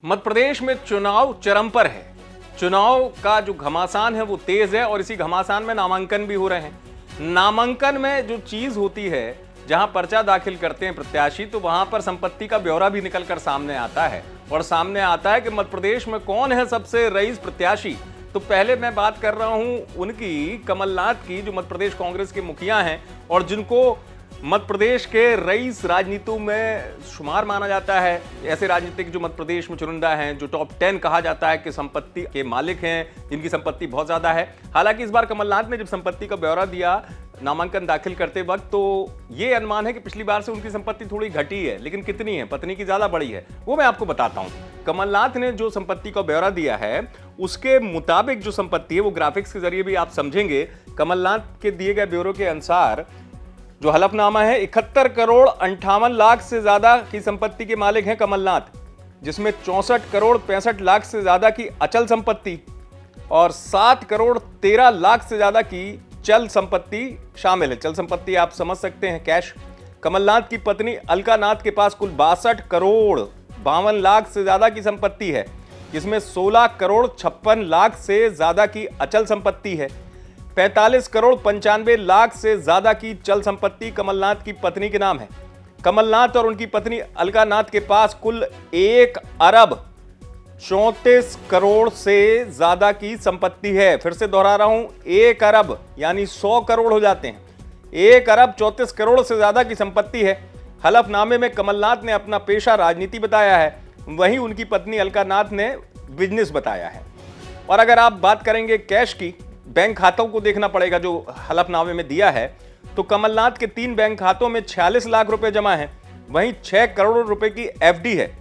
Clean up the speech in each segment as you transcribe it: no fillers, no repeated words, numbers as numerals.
मध्य प्रदेश में चुनाव चरम पर है। चुनाव का जो घमासान है वो तेज है और इसी घमासान में नामांकन भी हो रहे हैं। नामांकन में जो चीज होती है, जहां पर्चा दाखिल करते हैं प्रत्याशी, तो वहां पर संपत्ति का ब्यौरा भी निकलकर सामने आता है और सामने आता है कि मध्य प्रदेश में कौन है सबसे रईस प्रत्याशी। तो पहले मैं बात कर रहा हूं उनकी, कमलनाथ की, जो मध्य प्रदेश कांग्रेस के मुखिया हैं और जिनको मध्य प्रदेश के रईस राजनीतियों में शुमार माना जाता है। ऐसे राजनीतिक जो मध्य प्रदेश में चुनिंदा हैं, जो टॉप 10 कहा जाता है कि संपत्ति के मालिक हैं, जिनकी संपत्ति बहुत ज्यादा है। हालांकि इस बार कमलनाथ ने जब संपत्ति का ब्यौरा दिया नामांकन दाखिल करते वक्त, तो ये अनुमान है कि पिछली बार से उनकी संपत्ति थोड़ी घटी है, लेकिन कितनी है, पत्नी की ज्यादा बड़ी है, वो मैं आपको बताता हूं। कमलनाथ ने जो संपत्ति का ब्यौरा दिया है उसके मुताबिक जो संपत्ति है वो ग्राफिक्स के जरिए भी आप समझेंगे। कमलनाथ के दिए गए ब्यौरे के अनुसार जो हलफनामा है, 71 करोड़ 58 लाख से ज्यादा की संपत्ति के मालिक हैं कमलनाथ, जिसमें 64 करोड़ 65 लाख से ज्यादा की अचल संपत्ति और 7 करोड़ 13 लाख से ज्यादा की चल संपत्ति शामिल है। चल संपत्ति आप समझ सकते हैं, कैश। कमलनाथ की पत्नी अलका नाथ के पास कुल 62 करोड़ 52 लाख से ज्यादा की संपत्ति है, जिसमें 16 करोड़ 56 लाख से ज्यादा की अचल संपत्ति है। 45 करोड़ 95 लाख से ज्यादा की चल संपत्ति कमलनाथ की पत्नी के नाम है। कमलनाथ और उनकी पत्नी अलका नाथ के पास कुल 1 अरब 34 करोड़ से ज्यादा की संपत्ति है। फिर से दोहरा रहा हूं, 1 अरब यानी 100 करोड़ हो जाते हैं। 1 अरब 34 करोड़ से ज्यादा की संपत्ति है। हलफनामे में कमलनाथ ने अपना पेशा राजनीति बताया है, वहीं उनकी पत्नी अलका नाथ ने बिजनेस बताया है। और अगर आप बात करेंगे कैश की, बैंक खातों को देखना पड़ेगा जो हलफनामे में दिया है, तो कमलनाथ के 3 बैंक खातों में 46 लाख रुपए जमा है, वहीं 6 करोड़ रुपए की एफडी है।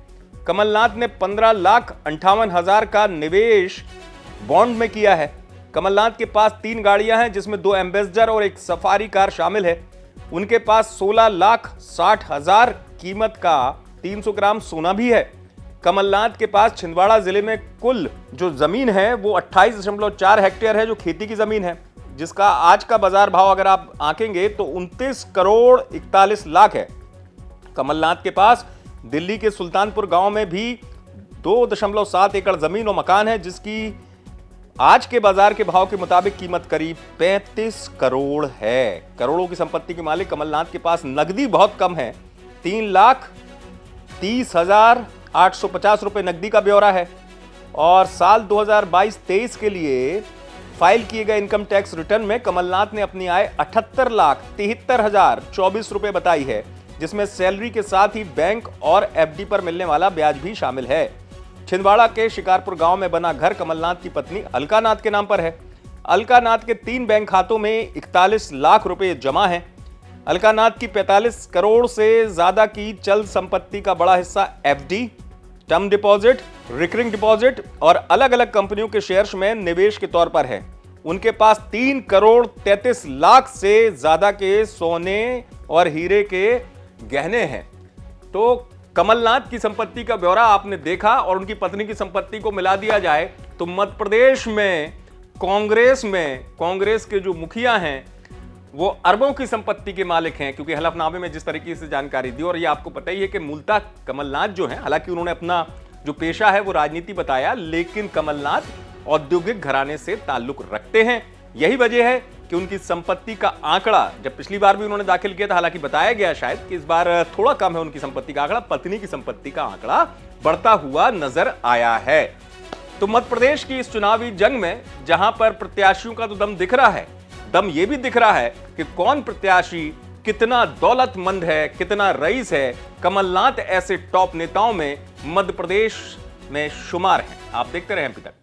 कमलनाथ ने 15,58,000 का निवेश बॉन्ड में किया है। कमलनाथ के पास 3 गाड़ियां हैं, जिसमें 2 एम्बेसडर और एक सफारी कार शामिल है। उनके पास 16,60,000 कीमत का 300 ग्राम सोना भी है। कमलनाथ के पास छिंदवाड़ा जिले में कुल जो जमीन है वो 28.4 हेक्टेयर है, जो खेती की जमीन है, जिसका आज का बाजार भाव अगर आप आंकेंगे तो 29 करोड़ 41 लाख है। कमलनाथ के पास दिल्ली के सुल्तानपुर गांव में भी 2.7 एकड़ जमीन और मकान है, जिसकी आज के बाजार के भाव के मुताबिक कीमत करीब 35 करोड़ है। करोड़ों की संपत्ति के मालिक कमलनाथ के पास नकदी बहुत कम है। 3,30,850 रुपए नकदी का ब्यौरा है और साल 2022-23 के लिए फाइल किए गए इनकम टैक्स रिटर्न में कमलनाथ ने अपनी आय 78,73,024 रुपए बताई है, जिसमें सैलरी के साथ ही बैंक और एफडी पर मिलने वाला ब्याज भी शामिल है। छिंदवाड़ा के शिकारपुर गांव में बना घर कमलनाथ की पत्नी अलका नाथ के नाम पर है। अलका नाथ के 3 बैंक खातों में 41 लाख रुपए जमा है। अलका नाथ की 45 करोड़ से ज्यादा की चल संपत्ति का बड़ा हिस्सा FD, term deposit, recurring deposit और अलग अलग कंपनियों के शेयर्स में निवेश के तौर पर है। उनके पास 3 करोड़ 33 लाख से ज्यादा के सोने और हीरे के गहने हैं। तो कमलनाथ की संपत्ति का ब्यौरा आपने देखा और उनकी पत्नी की संपत्ति को मिला दिया जाए तो मध्य प्रदेश में कांग्रेस के जो मुखिया हैं वो अरबों की संपत्ति के मालिक हैं, क्योंकि हलफनामे में जिस तरीके से जानकारी दी। और ये आपको पता ही है कि मूलतः कमलनाथ जो है, हालांकि उन्होंने अपना जो पेशा है वो राजनीति बताया, लेकिन कमलनाथ औद्योगिक घराने से ताल्लुक रखते हैं। यही वजह है कि उनकी संपत्ति का आंकड़ा, जब पिछली बार भी उन्होंने दाखिल किया था, हालांकि बताया गया शायद कि इस बार थोड़ा कम है उनकी संपत्ति का आंकड़ा, पत्नी की संपत्ति का आंकड़ा बढ़ता हुआ नजर आया है। तो मध्य प्रदेश की इस चुनावी जंग में जहां पर प्रत्याशियों का तो दम दिख रहा है, दम यह भी दिख रहा है कि कौन प्रत्याशी कितना दौलतमंद है, कितना रईस है। कमलनाथ ऐसे टॉप नेताओं में मध्य प्रदेश में शुमार हैं। आप देखते रहें अभी तक।